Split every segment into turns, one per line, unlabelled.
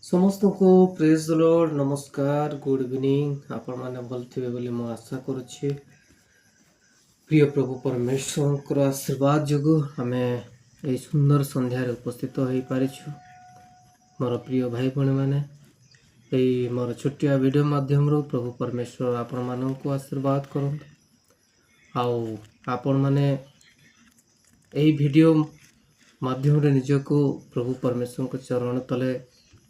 समस्त को praise the Lord नमस्कार गुड इवनिंग आपण माने भल थिबे बोली मो आशा करूछि। प्रिय प्रभु परमेश्वर आशीर्वाद जोगु आमे ए सुंदर संध्या रे उपस्थित होई पारिछु। मोर प्रिय भाई बहन माने ए मोर छोटिया वीडियो माध्यम रो प्रभु परमेश्वर आपण मानन को आशीर्वाद करन। आउ आपण माने ए वीडियो माध्यम रे निजको प्रभु परमेश्वर को चरण तले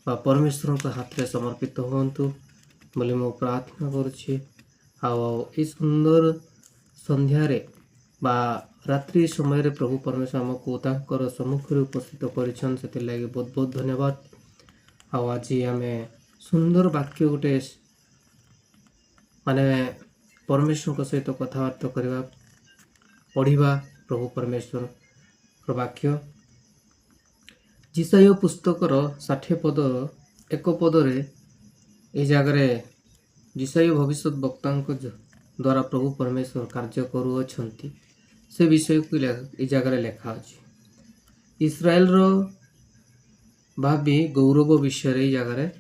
बा परमेश्वर के हाथ में समर्पित हुंतु बोली मो प्रार्थना करुछि। आउ सुंदर संध्या रे बा रात्रि समय रे प्रभु परमेश्वर हमको तांकर सम्मुख रे उपस्थित करिछन सेति लागि बहुत बहुत धन्यवाद। आउ आज आमे सुंदर वाक्य गुटे माने परमेश्वर को सहित कथावार्ता करबा पढ़िबा प्रभु परमेश्वर वाक्य जिसाय पुस्तकर 60 पद एक पदरे ए जगह जिसाय भविष्य वक्ता द्वारा प्रभु परमेश्वर कार्य करुअछंती से विषय को ए जगह लिखा अछि। इस्राएल रो भावी गौरव विषय ए जगह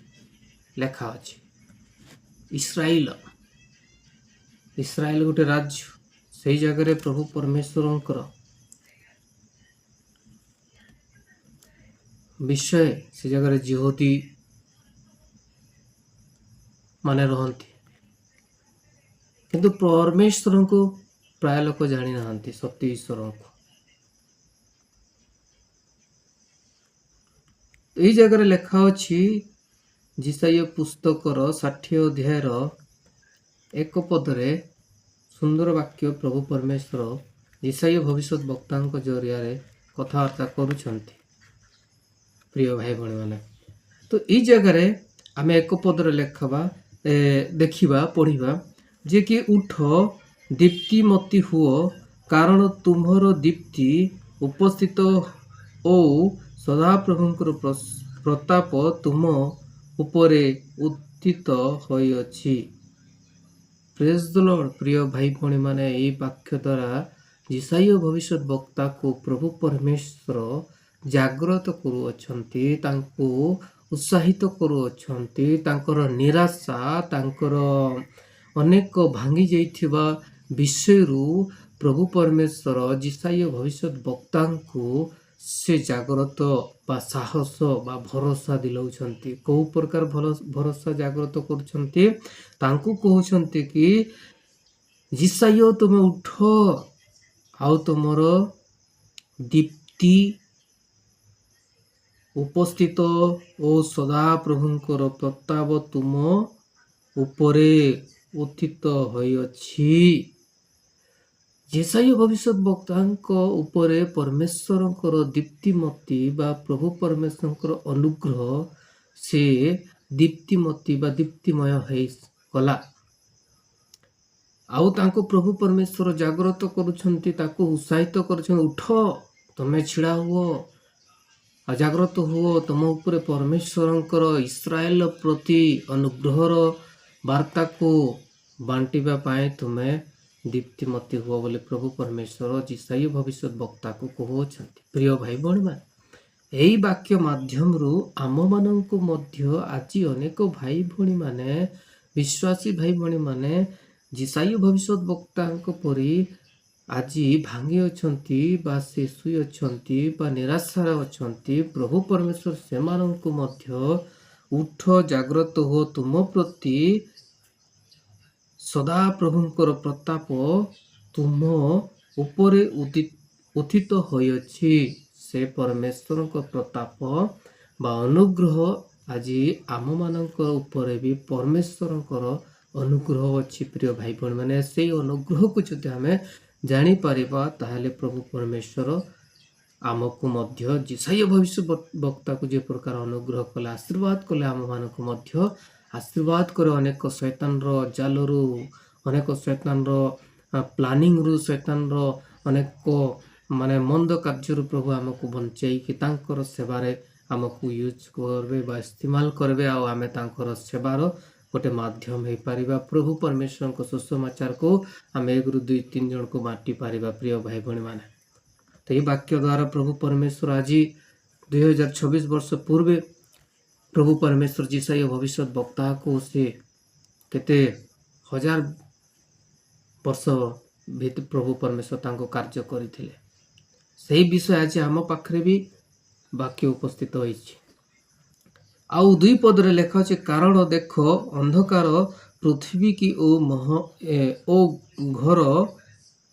लिखा अछि। इस्राएल गोटे राज्य से जगह प्रभु परमेश्वर विषय से जगह जिहोती माने रहती किंतु परमेश्वर को प्राय लोक जानी ना सत्य ईश्वर को यही जगह लिखा अच्छी जिसाय पुस्तकर 60 अध्यायर एक पदरे सुंदर वाक्य प्रभु परमेश्वर जिसाय भविष्य वक्ता जरिया कथबार्ता करुछंती। प्रिय भाई भणी माने तो ई जगह आम एक पदर लेखा देखा पढ़ा जे कि उठ दीप्तिमती हुओ कारण तुम्हार दीप्ति उपस्थित ओ सदाप्रभुंकर प्रताप तुम उपरे उत्थित होइअछि। Praise the lord. प्रिय भाई भणी माने ई वाक्य द्वारा जिसाय भविष्य वक्ता को प्रभु परमेश्वर जागृत करुअछंती तांको उत्साहित करुअछंती तांकर निराशा तांकर अनेक भांगी जाइथिबा विषयरू प्रभु परमेश्वर जिसाय भविष्य वक्ता को से जागृत बा साहस बा भरोसा दिलाउछंती। को प्रकार भरोसा जागृत करुछंती तांको कहउछंती कि जिसाय तुम उठ आउ तुमर दीप्ति उपस्थित ओ सदा प्रभुंकर प्रताप तुम उपरे उत्थित होइअछि। जिसाय भविष्य वक्ता उपरे परमेश्वर दीप्तिमती बा प्रभु परमेश्वर अनुग्रह से दीप्तिमती बा दीप्तिमय है गला। आउ तांको प्रभु परमेश्वर जागृत करुछंती ताको उत्साहित करुछंती उठ तमे छिड़ा हुओ जागृत हुओ तुम उपरे परमेश्वर इस्राएल प्रति अनुग्रहर वार्ता को बांटिबा पाए तुम्हें दीप्तिमती हुआ बोले प्रभु परमेश्वर जिसाय भविष्य वक्ता को कहउछंती। प्रिय भाई बहन मान एही वाक्य माध्यम आम माननको मध्य आज अनेक भाई भणी माने विश्वासी भाई भणी माने जिसाय भविष्य वक्ता परी आज भांगी अछंती बा से सुई अछंती बा निराशार अछंती। प्रभु परमेश्वर सेमाननको मध्य उठ जागृत हो तुम प्रति सदा प्रभुंकर प्रताप तुम उपरे उत्थित होइअछि। से परमेश्वर प्रताप बा अनुग्रह आज आम मानक उपरे भी परमेश्वर अनुग्रह अच्छी। प्रिय भाई बहन माने से अनुग्रह को जदि आमे जानी पारिबा ताहले प्रभु परमेश्वर आमको मध्य जिसाय भविष्य वक्ता को जे प्रकार अनुग्रह कले आशीर्वाद कले आम मानक मध्य आशीर्वाद करे। अनेक शैतान रो जालरू अनेक शैतान रो प्लानिंग रु शैतान रो अनेक माने मंद कार्य प्रभु आमको बंचाई कि तांकर सेवारे आमको यूज करबे बा इस्तेमाल करबे आ आमे तांकर सेवार गोटे माध्यम हो पारिबा। प्रभु परमेश्वर को सुसमाचार को आम 1 ରୁ 2 3 जन को बांटी पारिबा। प्रिय भाई भणी माने तो ये वाक्य द्वारा प्रभु परमेश्वर आज 2026 वर्ष पूर्वे प्रभु परमेश्वर जिसाई भविष्य वक्ता को से केते हजार वर्ष भितर प्रभु परमेश्वर तांको कार्य करथिले सही विषय आज आम पाखरे भी वाक्य उपस्थित होइछि आउ दुई पदरे लेखा अछि कारण देख अंधकार पृथ्वी की ओ घर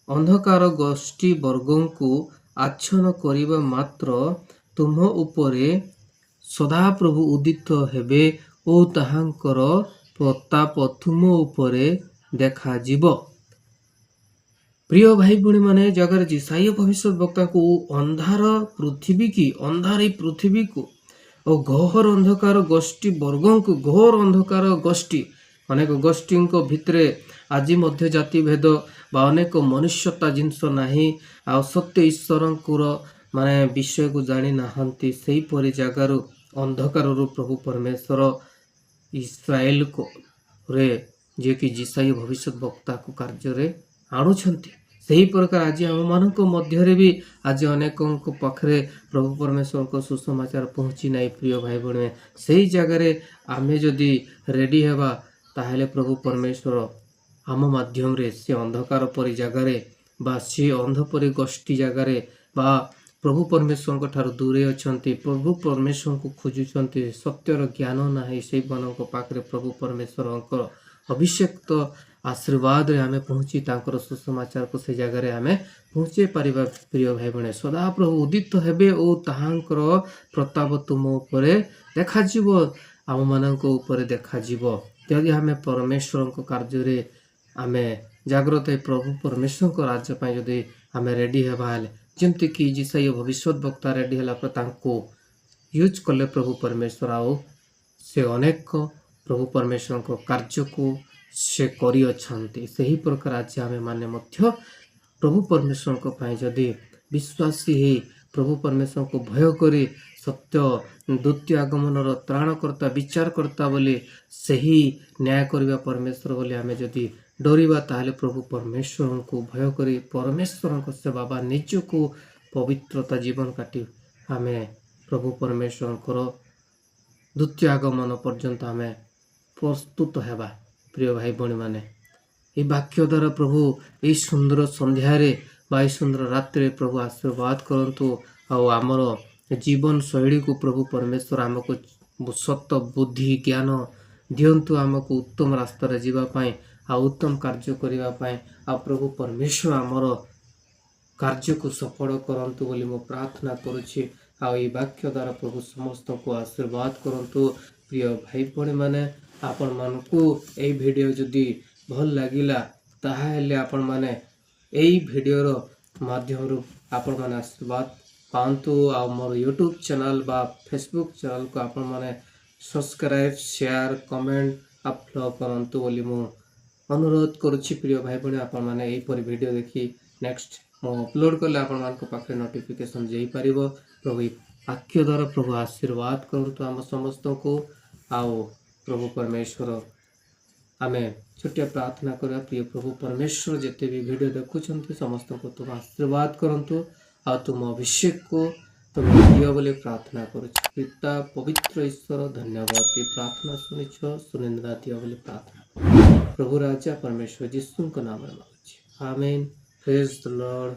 अंधकार गोष्ठी वर्गों को आच्छन्न करिबा मात्र तुम उपरे सदा प्रभु उदित हेबे ओ ताहांकर प्रताप तुम उपरे देखा जीव प्रिय भाई भणी माने जगर जिसाई भविष्य वक्ता को अंधार पृथ्वी की अंधार पृथ्वी को और घोर अंधकार गोष्ठी वर्गों को घोर अंधकार गोष्ठी अनेक गोष्ठी भितरे आज मध्य जाति भेद बा अनेक मनुष्यता जिनस नाही आ सत्य ईश्वर माने विषय को जानी नाहंती सही परि जगार अंधकार प्रभु परमेश्वर इस्राएल को रे जे कि जिसाई भविष्य वक्ता को कार्य रे आणुछंती सही प्रकार आज आम मान मध्य भी आज अनेक पाखे प्रभु परमेश्वर को सुसमाचार पहुँची ना प्रिय भाई भणी से जगार आमे जदि रेडी हेबा ताहेले प्रभु परमेश्वर आम माध्यम रे से अंधकार परी जगार बा सी अंधपरी गोष्ठी जगार बा प्रभु परमेश्वर ठार दूरे अछंती प्रभु परमेश्वर को खोजुचंती सत्यर ज्ञान नाही से मानक पाखरे प्रभु परमेश्वर अभिषेक्त आशीर्वाद रे आमे पहुँची तांकर सुसमाचार को से जगार आमे पहुँचे पारिबा प्रिय भाई भणी सदा प्रभु उदित हेबे ओ ताहांकर प्रताप तुम उपरे देखा जीवो आम मानक उपरे देखा जीवो यदि आमे परमेश्वर को कार्य रे आमे जागृत प्रभु परमेश्वर को राज्य पाई जदि आमे रेडी हेबा जेमति कि जिसाई भविष्य वक्ता रेडी होला पर तांको यूज कले प्रभु परमेश्वर आओ से अनेक प्रभु परमेश्वर को कार्य को से करी अछंती सही प्रकार आज आमे माने मध्य प्रभु परमेश्वर को पाई जदि विश्वासी हे प्रभु परमेश्वर को भय करी सत्य द्वितीय आगमन त्राणकर्ता विचारकर्ता बोली सही न्याय करवा परमेश्वर बोली आमे जदि डरिबा ताहले प्रभु परमेश्वर को भय करी परमेश्वर को सेवा बा निज को पवित्रता जीवन काटी आमे प्रभु परमेश्वर को द्वितीय आगमन पर्यंत आमे प्रस्तुत हेबा प्रिय भाई भणी माने ये वाक्य द्वारा प्रभु ये सुंदर संध्यारे बा सुंदर रात्रि प्रभु आशीर्वाद करंतु आमर जीवन शैली को प्रभु परमेश्वर आमको सत्य बुद्धि ज्ञान दियंतु आमको उत्तम रास्ता जीवा पाए आ उत्तम कार्य करिवा पाए आ प्रभु परमेश्वर आमर कार्य को सफल करंतु बोली मो प्रार्थना करुछि आ ये वाक्य द्वारा प्रभु समस्त को आशीर्वाद करंतु प्रिय भाई भणी माने आपण मानकू एई वीडियो जदि भल लागिला ताहाले आपण माने एई वीडियो रो माध्यम रो आपण माने आशीर्वाद पांतु आ मोर यूट्यूब चैनल बा फेसबुक चैनल को आपण माने सब्सक्राइब शेयर कमेंट अपलोड करंतु बोली मो अनुरोध करुछि प्रिय भाई भणी आपण माने एई परि वीडियो देखि नेक्स्ट मो अपलोड करले आपण मान को पाखे नोटिफिकेशन जेई परिबो प्रभु वाक्य द्वारा प्रभु आशीर्वाद करंतु हम समस्त को आओ प्रभु परमेश्वर आमे छोटिया प्रार्थना करा प्रिय प्रभु परमेश्वर जेते भी वीडियो देखुछंती समस्त को तुम आशीर्वाद करंतु आ तुम अभिषेक को तुम दियो बोले प्रार्थना करुछि पिता पवित्र ईश्वर धन्यवाद ते प्रार्थना सुनिछो सुनिंदा दियो बोले प्रार्थना प्रभु राजा परमेश्वर यीशु को नाम में मांगुछि आमेन प्रेज द लॉर्ड।